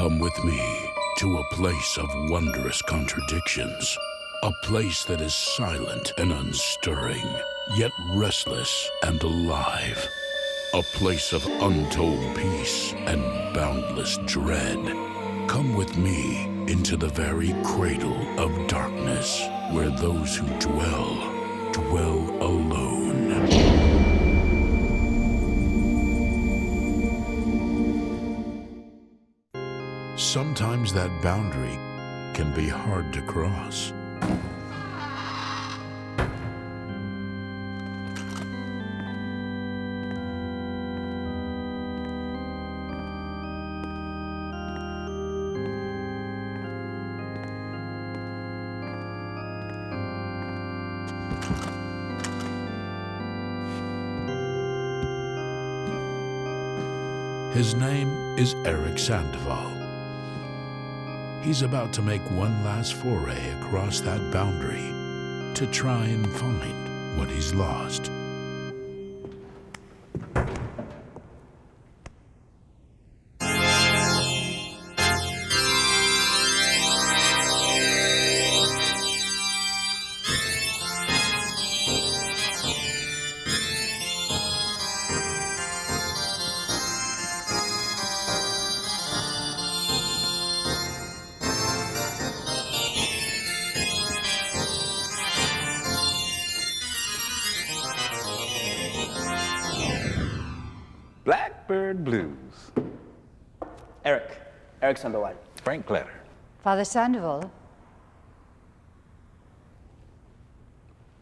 Come with me to a place of wondrous contradictions. A place that is silent and unstirring, yet restless and alive. A place of untold peace and boundless dread. Come with me into the very cradle of darkness, where those who dwell alone. Sometimes that boundary can be hard to cross. His name is Eric Sandoval. He's about to make one last foray across that boundary to try and find what he's lost. Blackbird Blues. Eric Sandoval. Frank Platter. Father Sandoval.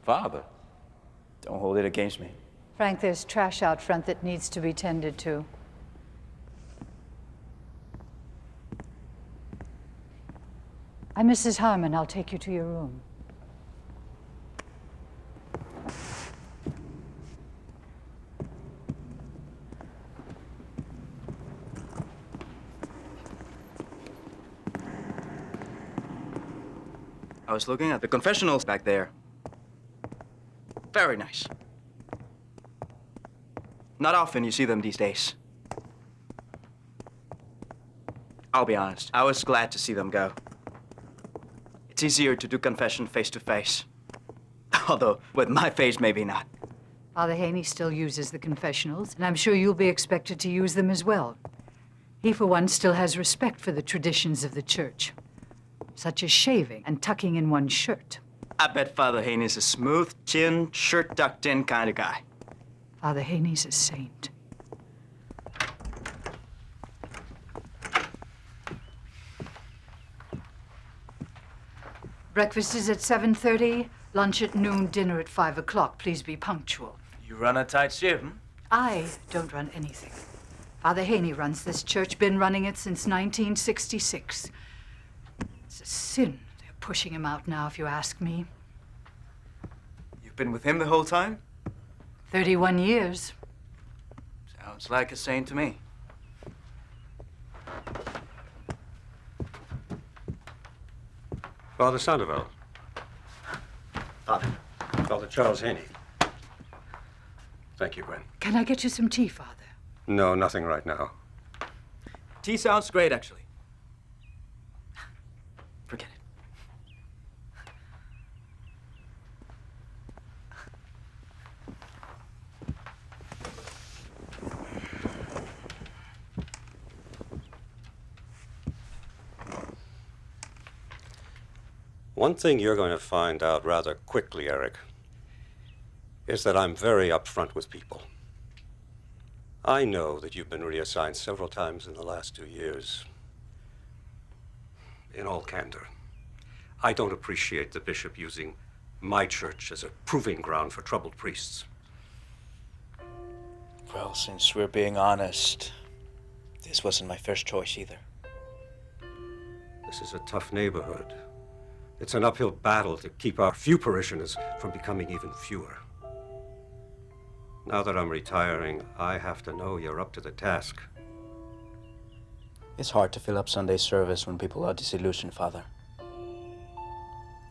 Father? Don't hold it against me. Frank, there's trash out front that needs to be tended to. I'm Mrs. Harmon. I'll take you to your room. I was looking at the confessionals back there. Very nice. Not often you see them these days. I'll be honest, I was glad to see them go. It's easier to do confession face to face. Although, with my face, maybe not. Father Haney still uses the confessionals, and I'm sure you'll be expected to use them as well. He, for one, still has respect for the traditions of the church, such as shaving and tucking in one's shirt. I bet Father Haney's a smooth chin, shirt tucked in kind of guy. Father Haney's a saint. Breakfast is at 7:30, lunch at noon, dinner at 5 o'clock. Please be punctual. You run a tight ship, I don't run anything. Father Haney runs this church, been running it since 1966. It's a sin they're pushing him out now, if you ask me. You've been with him the whole time? 31 years. Sounds like a saint to me. Father Sandoval. Father. Father Charles Haney. Thank you, Gwen. Can I get you some tea, Father? No, nothing right now. Tea sounds great, actually. Forget it. One thing you're going to find out rather quickly, Eric, is that I'm very upfront with people. I know that you've been reassigned several times in the last 2 years. In all candor, I don't appreciate the bishop using my church as a proving ground for troubled priests. Well, since we're being honest, this wasn't my first choice either. This is a tough neighborhood. It's an uphill battle to keep our few parishioners from becoming even fewer. Now that I'm retiring, I have to know you're up to the task. It's hard to fill up Sunday service when people are disillusioned, Father.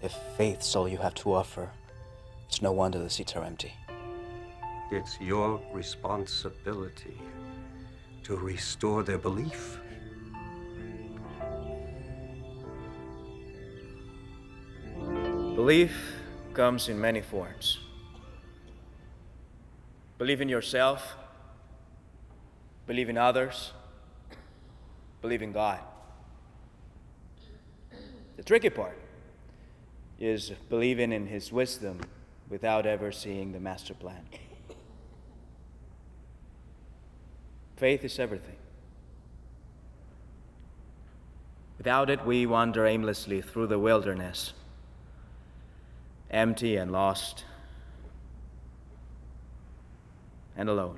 If faith's all you have to offer, it's no wonder the seats are empty. It's your responsibility to restore their belief. Belief comes in many forms. Believe in yourself, believe in others, believe in God. The tricky part is believing in His wisdom without ever seeing the master plan. Faith is everything. Without it, we wander aimlessly through the wilderness, empty and lost and alone.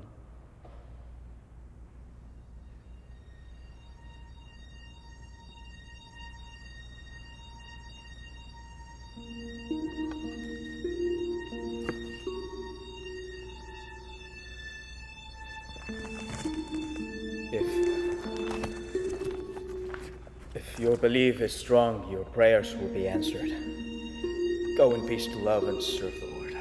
If your belief is strong, your prayers will be answered. Go in peace to love and serve the Lord.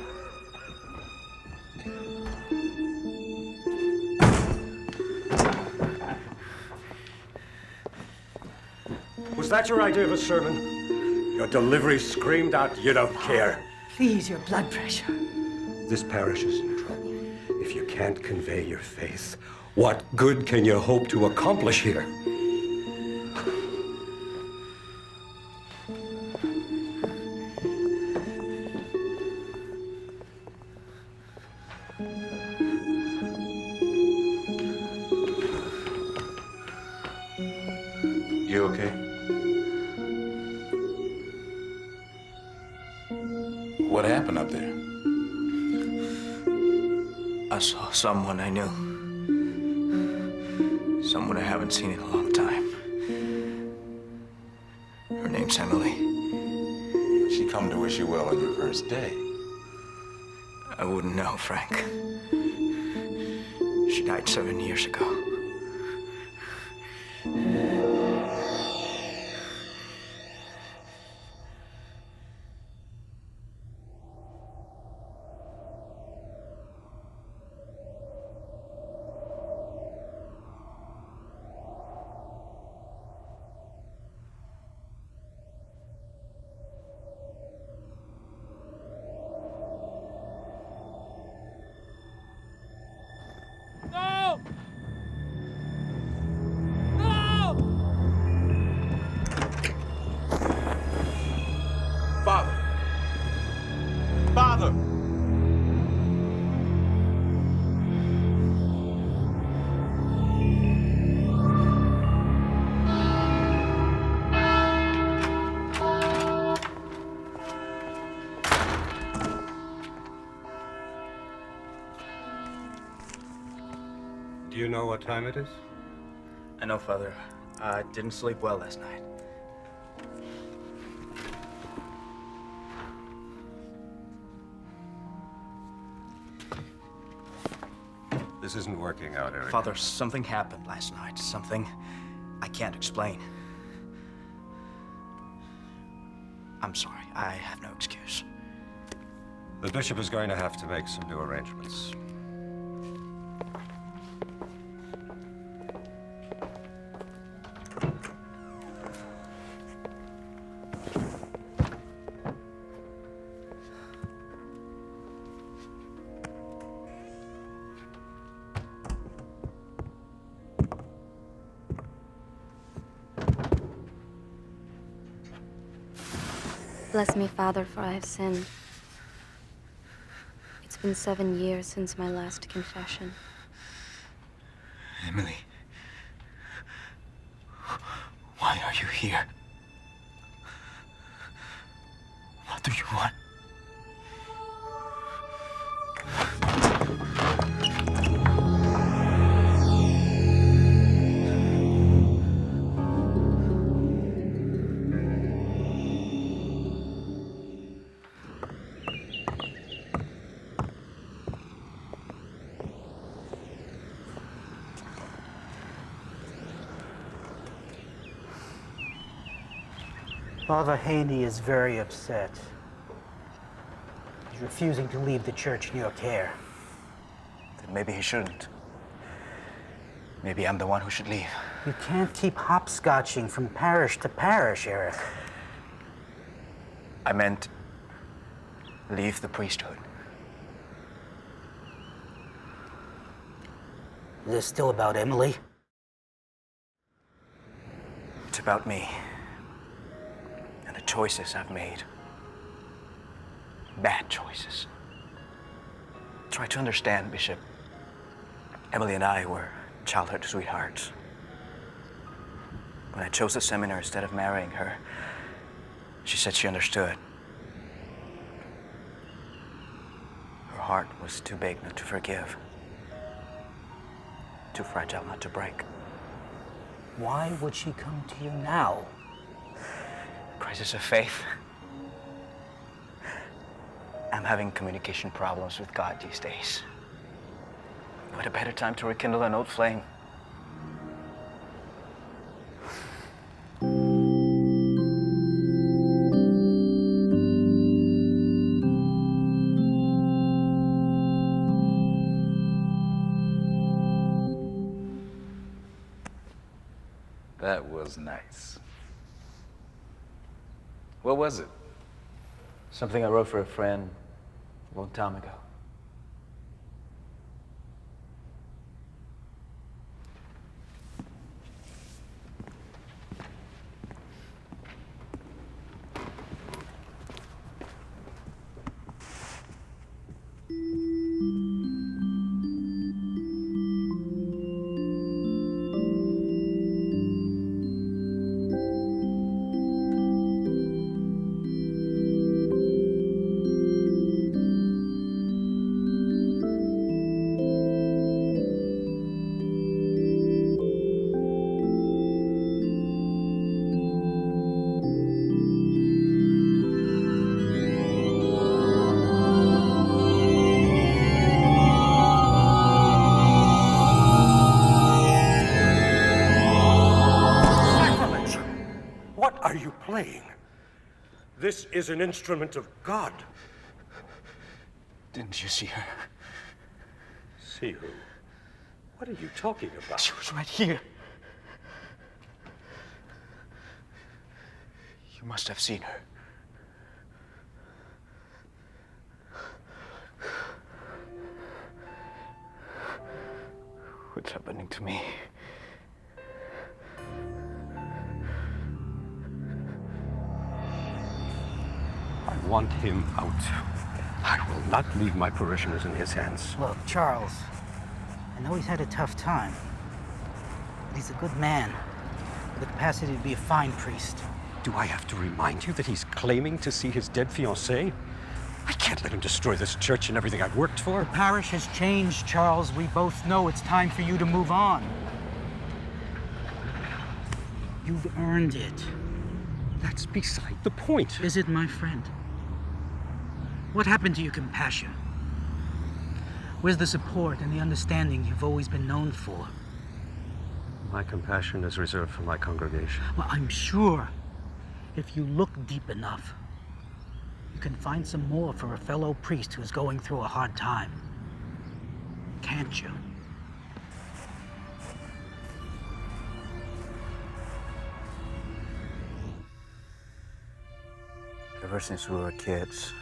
Was that your idea of a sermon? Your delivery screamed out, you don't care. Please, your blood pressure. This parish is in trouble. If you can't convey your faith, what good can you hope to accomplish here? You okay? What happened up there? I saw someone I knew. Someone I haven't seen in a long time. Her name's Emily. She come to wish you well on your first day. I wouldn't know, Frank. She died 7 years ago. Father! Father! Do you know what time it is? I know, Father. I didn't sleep well last night. This isn't working out, Eric. Father, something happened last night. Something I can't explain. I'm sorry. I have no excuse. The bishop is going to have to make some new arrangements. Bless me, Father, for I have sinned. It's been 7 years since my last confession. Emily. Why are you here? What do you want? Father Haney is very upset. He's refusing to leave the church in your care. Then maybe he shouldn't. Maybe I'm the one who should leave. You can't keep hopscotching from parish to parish, Eric. I meant leave the priesthood. Is this still about Emily? It's about me and the choices I've made. Bad choices. Try to understand, Bishop. Emily and I were childhood sweethearts. When I chose the seminary instead of marrying her, she said she understood. Her heart was too big not to forgive. Too fragile not to break. Why would she come to you now? Crisis of faith. I'm having communication problems with God these days. What a better time to rekindle an old flame. That was nice. What was it? Something I wrote for a friend a long time ago. What are you playing? This is an instrument of God. Didn't you see her? See who? What are you talking about? She was right here. You must have seen her. What's happening to me? I want him out. I will not leave my parishioners in his hands. Look, Charles, I know he's had a tough time, but he's a good man with the capacity to be a fine priest. Do I have to remind you that he's claiming to see his dead fiancée? I can't let him destroy this church and everything I've worked for. The parish has changed, Charles. We both know it's time for you to move on. You've earned it. That's beside the point. Is it, my friend? What happened to your compassion? Where's the support and the understanding you've always been known for? My compassion is reserved for my congregation. Well, I'm sure if you look deep enough, you can find some more for a fellow priest who's going through a hard time. Can't you? Ever since we were kids,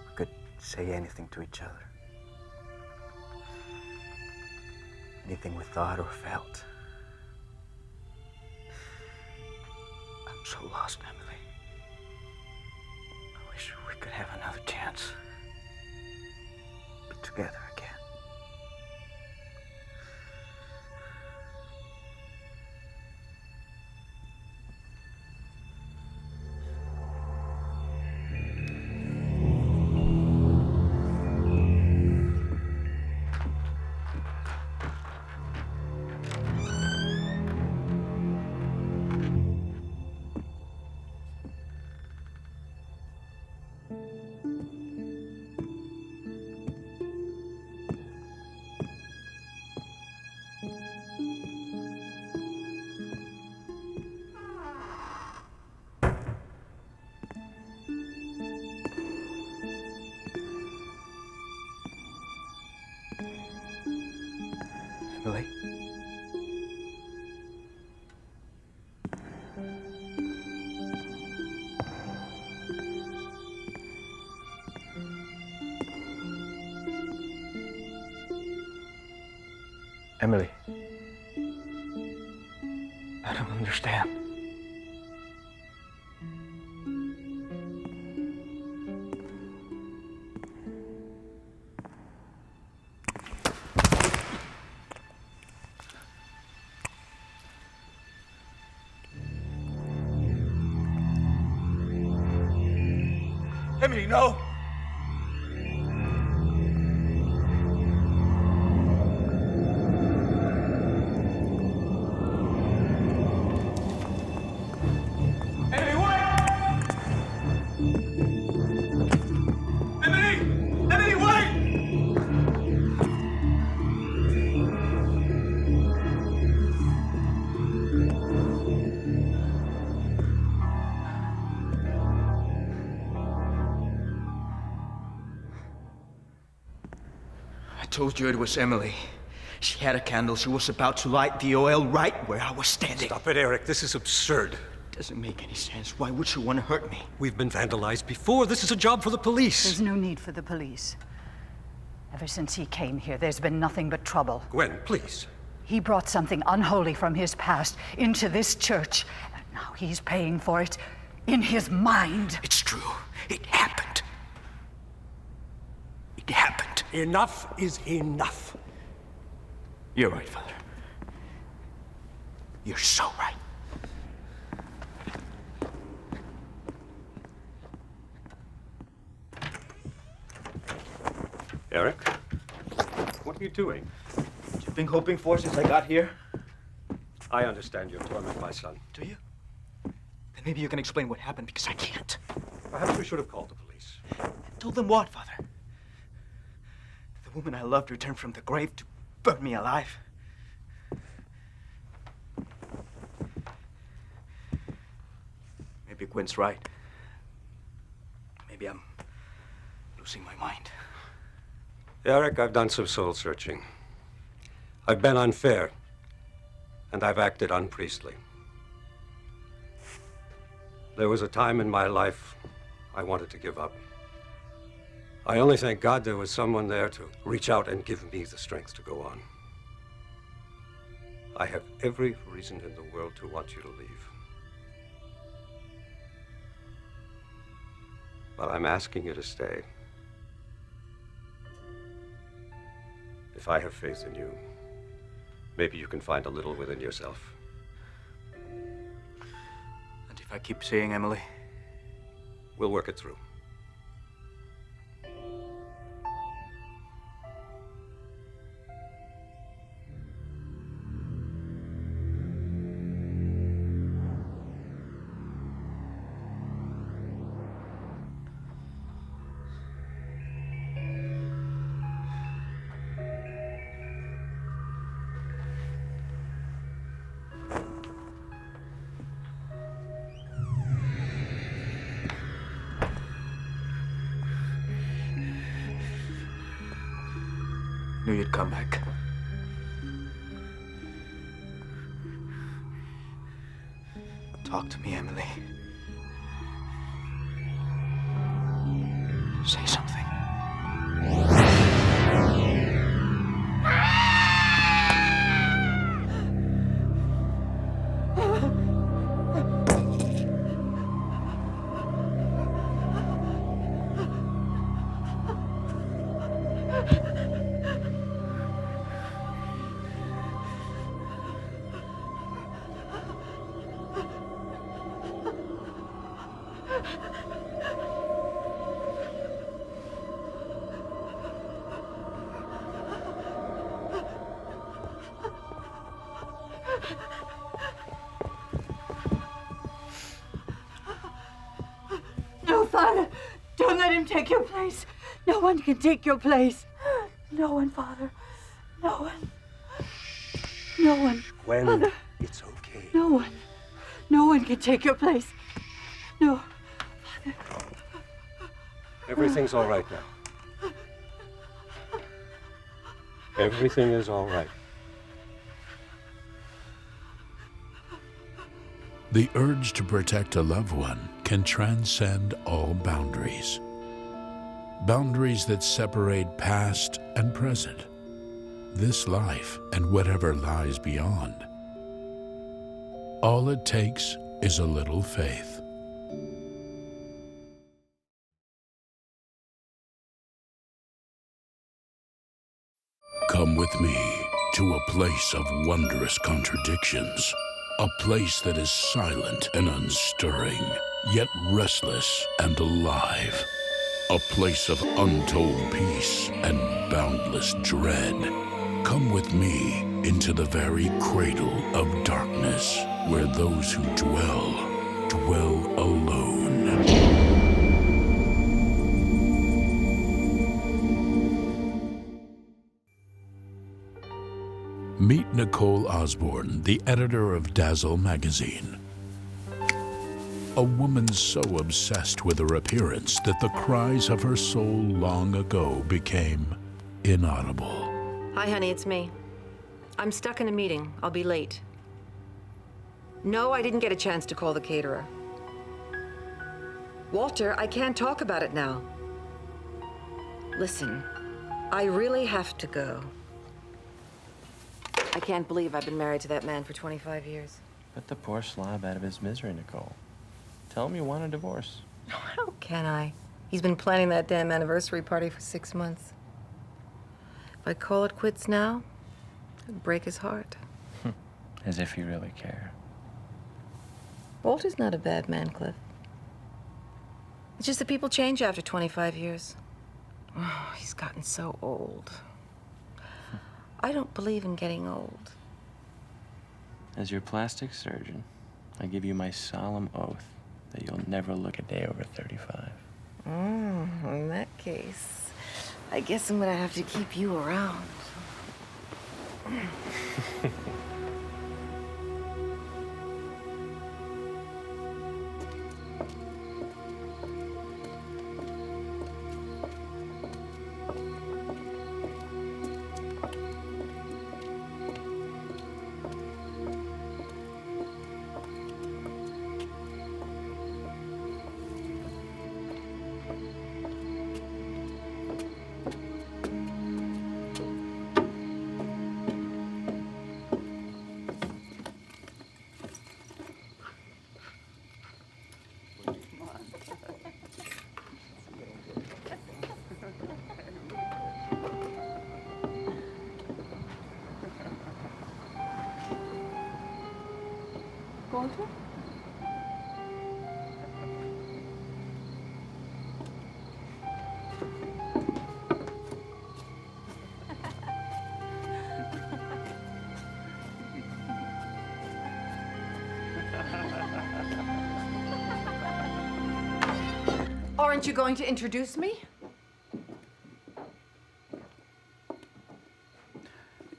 we could say anything to each other. Anything we thought or felt. I'm so lost, Emily. I wish we could have another chance. Be together again. Emily? Emily. I don't understand. Emily, no! Emily, wait! Emily! Emily, wait! I told you it was Emily. She had a candle. She was about to light the oil right where I was standing. Stop it, Eric. This is absurd. Doesn't make any sense. Why would she want to hurt me? We've been vandalized before. This is a job for the police. There's no need for the police. Ever since he came here, there's been nothing but trouble. Gwen, please. He brought something unholy from his past into this church, and now he's paying for it in his mind. It's true. It happened. It happened. Enough is enough. You're right, Father. You're so right. Eric, what are you doing? What you've been hoping for since I got here? I understand your torment, my son. Do you? Then maybe you can explain what happened, because I can't. Perhaps we should have called the police. Told them what, Father? The woman I loved returned from the grave to burn me alive. Maybe Gwen's right. Maybe I'm losing my mind. Eric, I've done some soul searching. I've been unfair, and I've acted unpriestly. There was a time in my life I wanted to give up. I only thank God there was someone there to reach out and give me the strength to go on. I have every reason in the world to want you to leave. But I'm asking you to stay. If I have faith in you, maybe you can find a little within yourself. And if I keep seeing Emily? We'll work it through. Knew you'd come back. Talk to me, Emily. Say something. No, Father! Don't let him take your place. No one can take your place. No one, Father. No one. No one. Gwen, Father. it's okay. No one. No one can take your place. No. Father. Everything's all right now. Everything is all right. The urge to protect a loved one can transcend all boundaries. Boundaries that separate past and present. this life and whatever lies beyond. All it takes is a little faith. Come with me to a place of wondrous contradictions, a place that is silent and unstirring, yet restless and alive, a place of untold peace and boundless dread. Come with me into the very cradle of darkness, where those who dwell alone. Meet Nicole Osborne, the editor of Dazzle magazine. A woman so obsessed with her appearance that the cries of her soul long ago became inaudible. Hi, honey, it's me. I'm stuck in a meeting. I'll be late. No, I didn't get a chance to call the caterer. Walter, I can't talk about it now. Listen, I really have to go. I can't believe I've been married to that man for 25 years. Put the poor slob out of his misery, Nicole. Tell him you want a divorce. How can I? He's been planning that damn anniversary party for 6 months. If I call it quits now, it'd break his heart. As if you really care. Walter's not a bad man, Cliff. It's just that people change after 25 years. Oh, he's gotten so old. I don't believe in getting old. As your plastic surgeon, I give you my solemn oath that you'll never look a day over 35. In that case, I guess I'm gonna have to keep you around. Walter? Aren't you going to introduce me?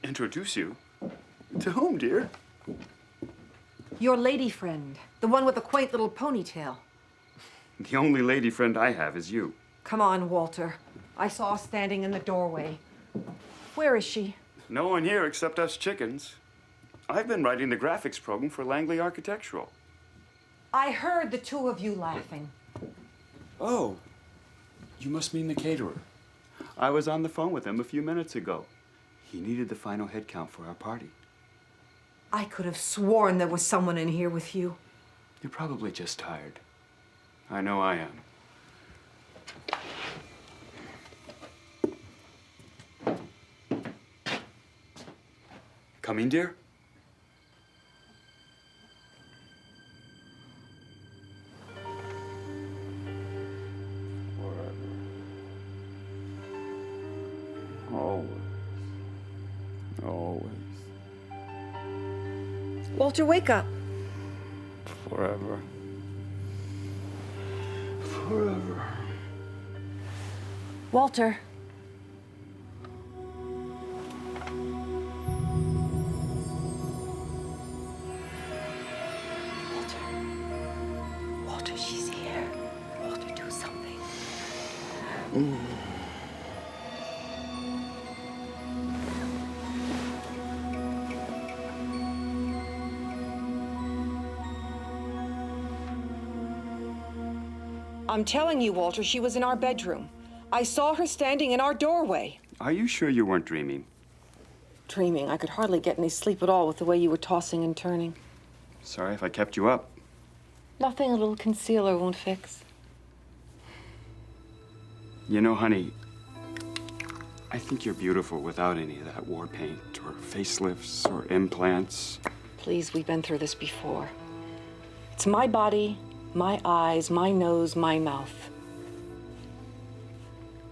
Introduce you? To whom, dear? Your lady friend, the one with the quaint little ponytail. The only lady friend I have is you. Come on, Walter. I saw her standing in the doorway. Where is she? No one here except us chickens. I've been writing the graphics program for Langley Architectural. I heard the two of you laughing. Oh, you must mean the caterer. I was on the phone with him a few minutes ago. He needed the final head count for our party. I could have sworn there was someone in here with you. You're probably just tired. I know I am. Coming, dear? Forever. Always. Always. Walter, wake up. Forever. Forever. Walter. Walter, she's here. Walter, do something. I'm telling you, Walter, she was in our bedroom. I saw her standing in our doorway. Are you sure you weren't dreaming? dreaming. I could hardly get any sleep at all with the way you were tossing and turning. Sorry if I kept you up. Nothing a little concealer won't fix. You know, honey, I think you're beautiful without any of that war paint or facelifts or implants. Please, we've been through this before. It's my body, my eyes, my nose, my mouth.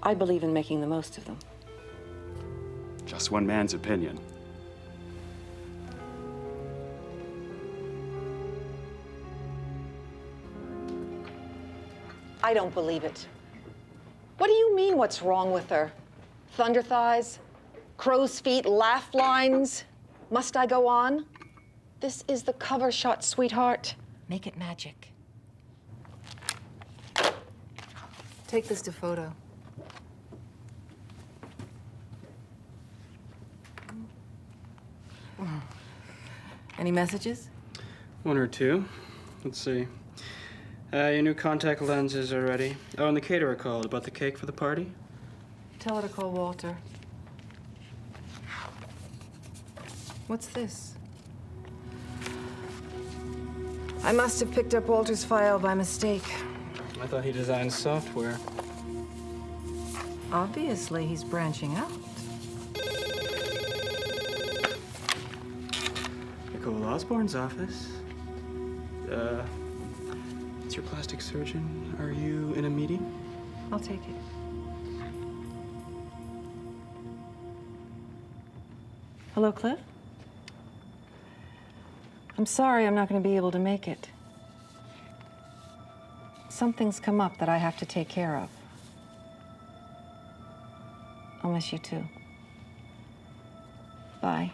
I believe in making the most of them. Just one man's opinion. I don't believe it. What do you mean, what's wrong with her? Thunder thighs? Crow's feet? Laugh lines? Must I go on? This is the cover shot, sweetheart. Make it magic. Take this to photo. Any messages? One or two. Let's see. Your new contact lenses are ready. Oh, and the caterer called about the cake for the party. Tell her to call Walter. What's this? I must have picked up Walter's file by mistake. I thought he designed software. Obviously, he's branching out. Nicole Osborne's office. It's your plastic surgeon. Are you in a meeting? I'll take it. Hello, Cliff? I'm sorry I'm not going to be able to make it. Something's come up that I have to take care of. I'll miss you too. Bye.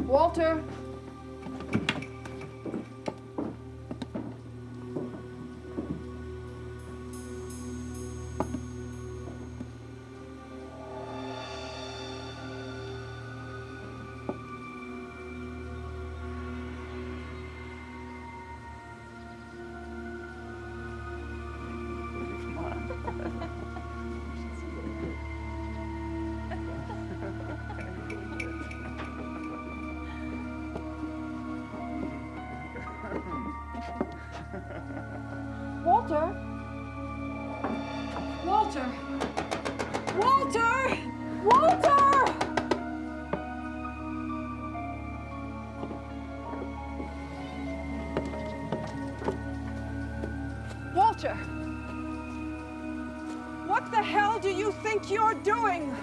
Walter! Walter! Walter! Walter! Walter! Walter! What the hell do you think you're doing?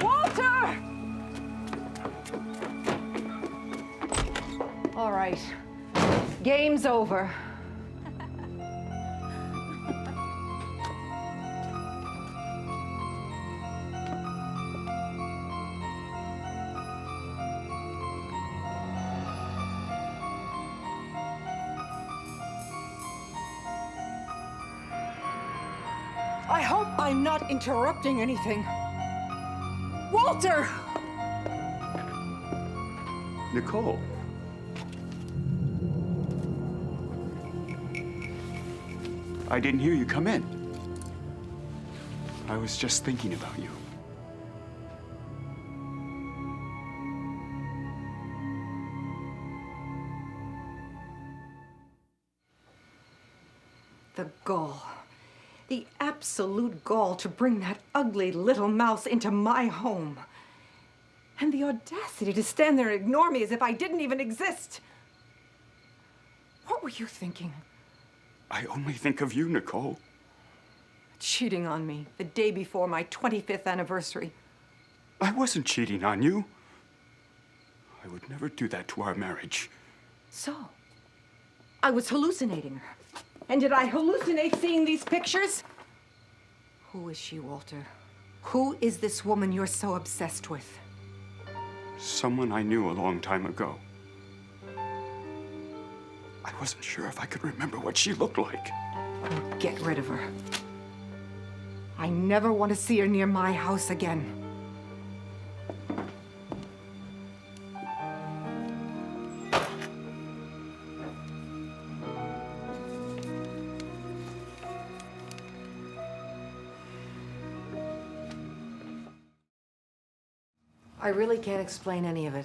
Walter! All right. Game's over. I hope I'm not interrupting anything. Walter! Nicole. I didn't hear you come in. I was just thinking about you. The gall. The absolute gall to bring that ugly little mouse into my home. And the audacity to stand there and ignore me as if I didn't even exist. What were you thinking? I only think of you, Nicole. Cheating on me the day before my 25th anniversary. I wasn't cheating on you. I would never do that to our marriage. So, I was hallucinating her. And did I hallucinate seeing these pictures? Who is she, Walter? Who is this woman you're so obsessed with? Someone I knew a long time ago. I wasn't sure if I could remember what she looked like. Get rid of her. I never want to see her near my house again. I really can't explain any of it.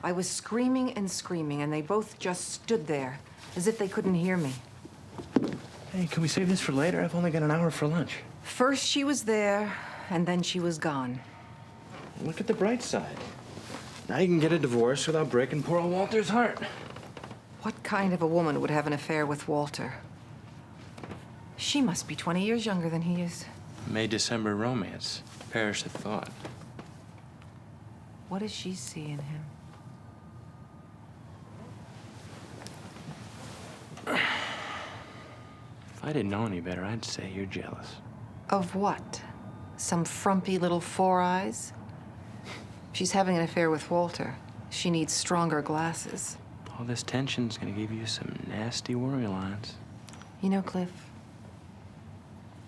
I was screaming and screaming, and they both just stood there, as if they couldn't hear me. Hey, can we save this for later? I've only got an hour for lunch. First she was there, and then she was gone. Look at the bright side. Now you can get a divorce without breaking poor old Walter's heart. What kind of a woman would have an affair with Walter? She must be 20 years younger than he is. May-December romance. Perish the thought. What does she see in him? If I didn't know any better, I'd say you're jealous. Of what? Some frumpy little four eyes? She's having an affair with Walter. She needs stronger glasses. All this tension's gonna give you some nasty worry lines. You know, Cliff,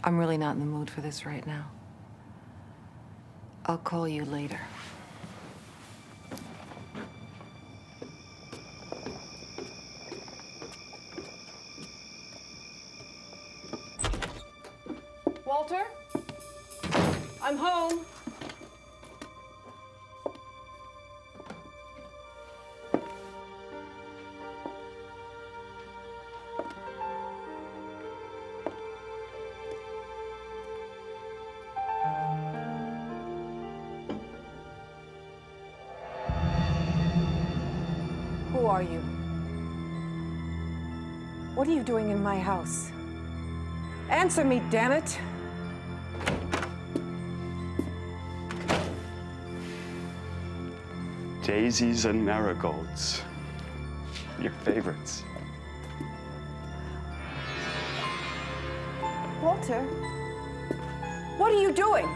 I'm really not in the mood for this right now. I'll call you later. Walter? I'm home. Who are you? What are you doing in my house? Answer me, damn it! Daisies and marigolds. Your favorites. Walter, what are you doing?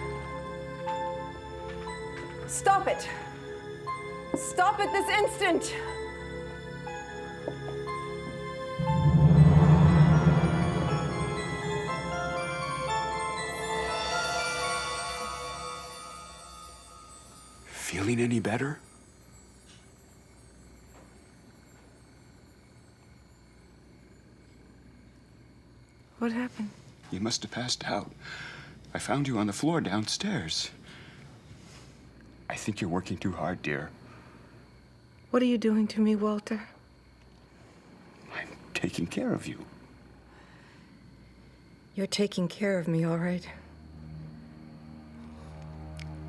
Stop it! Stop it this instant! Feeling any better? What happened? You must have passed out. I found you on the floor downstairs. I think you're working too hard, dear. What are you doing to me, Walter? I'm taking care of you. You're taking care of me, all right.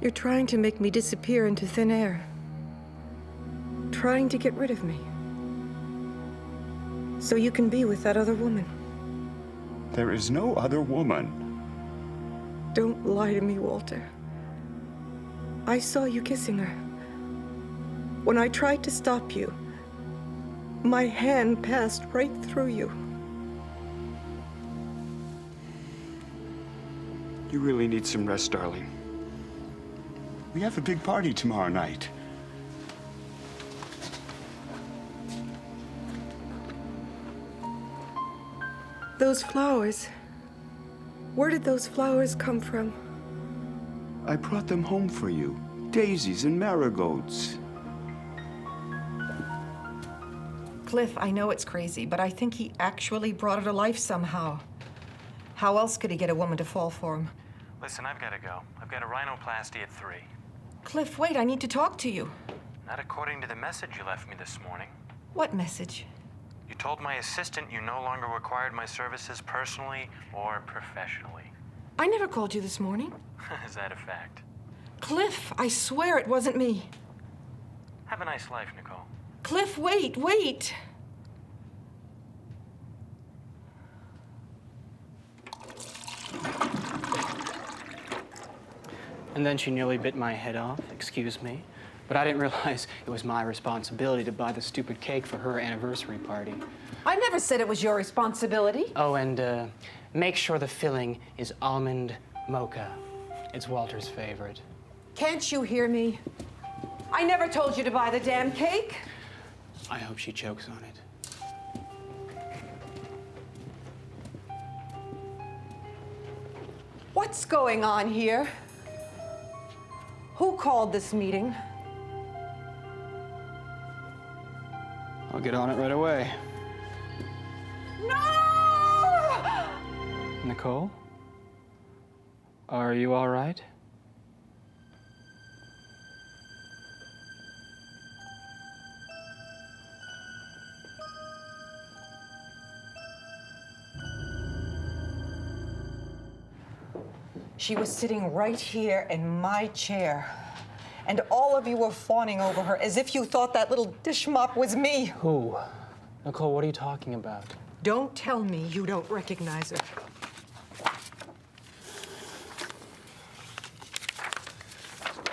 You're trying to make me disappear into thin air. Trying to get rid of me. So you can be with that other woman. There is no other woman. Don't lie to me, Walter. I saw you kissing her. When I tried to stop you, my hand passed right through you. You really need some rest, darling. We have a big party tomorrow night. Those flowers. Where did those flowers come from? I brought them home for you. Daisies and marigolds. Cliff, I know it's crazy, but I think he actually brought her to life somehow. How else could he get a woman to fall for him? Listen, I've got to go. I've got a rhinoplasty at 3. Cliff, wait, I need to talk to you. Not according to the message you left me this morning. What message? You told my assistant you no longer required my services personally or professionally. I never called you this morning. Is that a fact? Cliff, I swear it wasn't me. Have a nice life, Nicole. Cliff, wait, wait. And then she nearly bit my head off, excuse me. But I didn't realize it was my responsibility to buy the stupid cake for her anniversary party. I never said it was your responsibility. Oh, and make sure the filling is almond mocha. It's Walter's favorite. Can't you hear me? I never told you to buy the damn cake. I hope she chokes on it. What What's going on here? Who called this meeting? I'll get on it right away. No! Nicole? Are you all right? She was sitting right here in my chair. And all of you were fawning over her as if you thought that little dish mop was me. Who? Nicole, what are you talking about? Don't tell me you don't recognize her.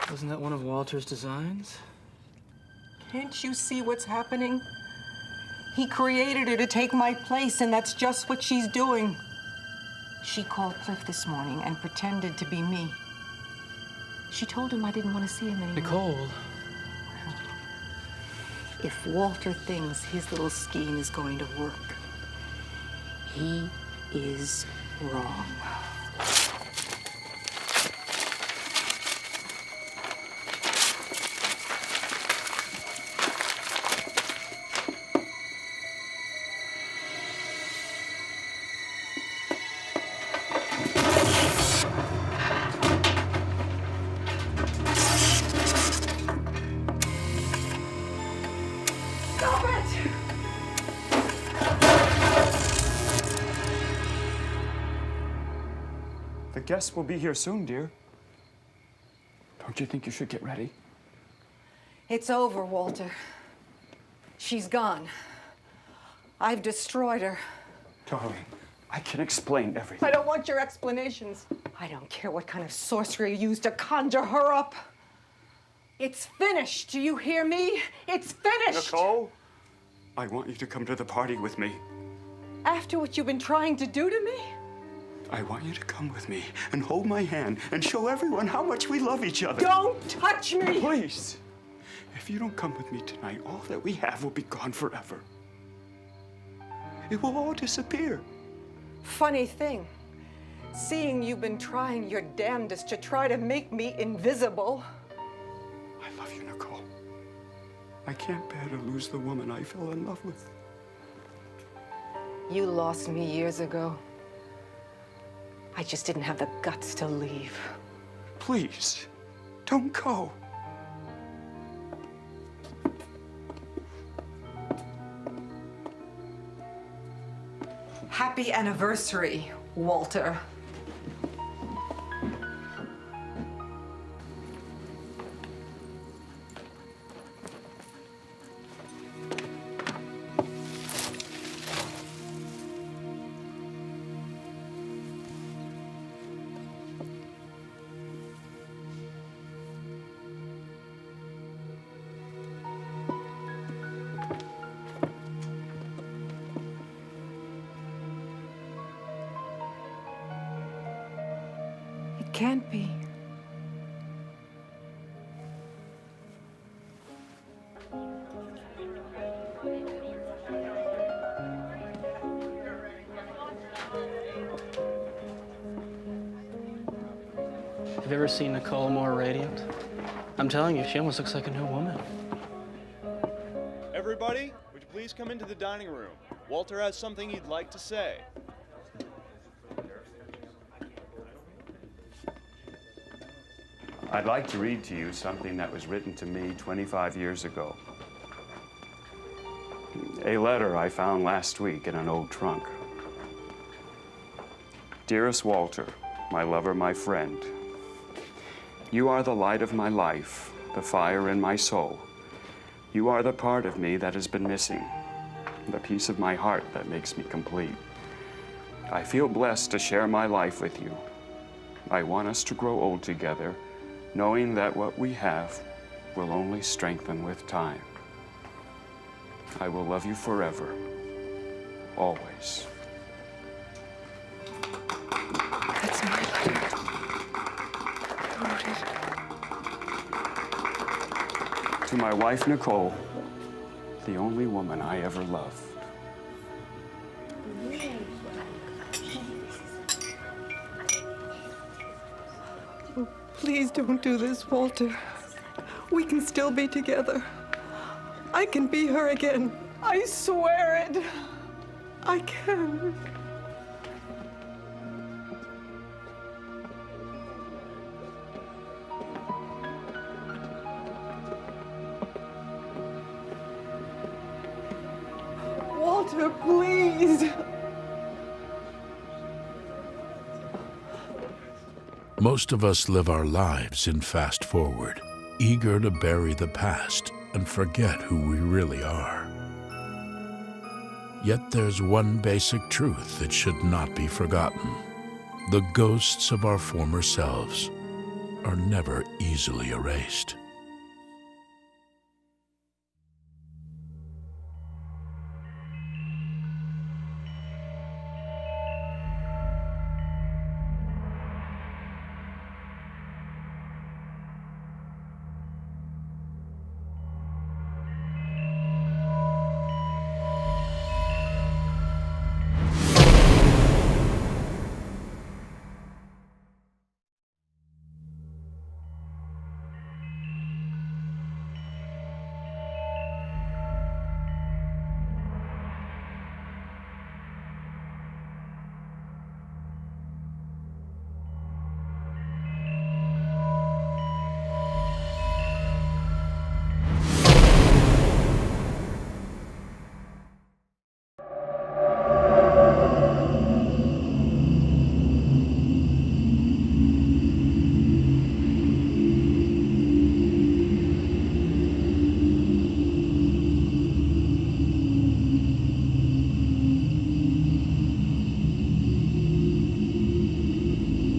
Wasn't that one of Walter's designs? Can't you see what's happening? He created her to take my place, and that's just what she's doing. She called Cliff this morning and pretended to be me. She told him I didn't want to see him anymore. Nicole. If Walter thinks his little scheme is going to work, he is wrong. The guests will be here soon, dear. Don't you think you should get ready? It's over, Walter. She's gone. I've destroyed her. Darling, I can explain everything. I don't want your explanations. I don't care what kind of sorcery you used to conjure her up. It's finished. Do you hear me? It's finished. Nicole, I want you to come to the party with me. After what you've been trying to do to me? I want you to come with me and hold my hand and show everyone how much we love each other. Don't touch me! Please. If you don't come with me tonight, all that we have will be gone forever. It will all disappear. Funny thing, seeing you've been trying your damnedest to try to make me invisible. I love you, Nicole. I can't bear to lose the woman I fell in love with. You lost me years ago. I just didn't have the guts to leave. Please, don't go. Happy anniversary, Walter. Can't be. Have you ever seen Nicole more radiant? I'm telling you, she almost looks like a new woman. Everybody, would you please come into the dining room? Walter has something he'd like to say. I'd like to read to you something that was written to me 25 years ago. A letter I found last week in an old trunk. Dearest Walter, my lover, my friend, you are the light of my life, the fire in my soul. You are the part of me that has been missing, the piece of my heart that makes me complete. I feel blessed to share my life with you. I want us to grow old together, knowing that what we have will only strengthen with time. I will love you forever, always. That's my letter. I wrote it. To my wife, Nicole, the only woman I ever loved. Oh, please don't do this, Walter. We can still be together. I can be her again. I swear it. I can. Walter, please. Most of us live our lives in fast forward, eager to bury the past and forget who we really are. Yet there's one basic truth that should not be forgotten. The ghosts of our former selves are never easily erased.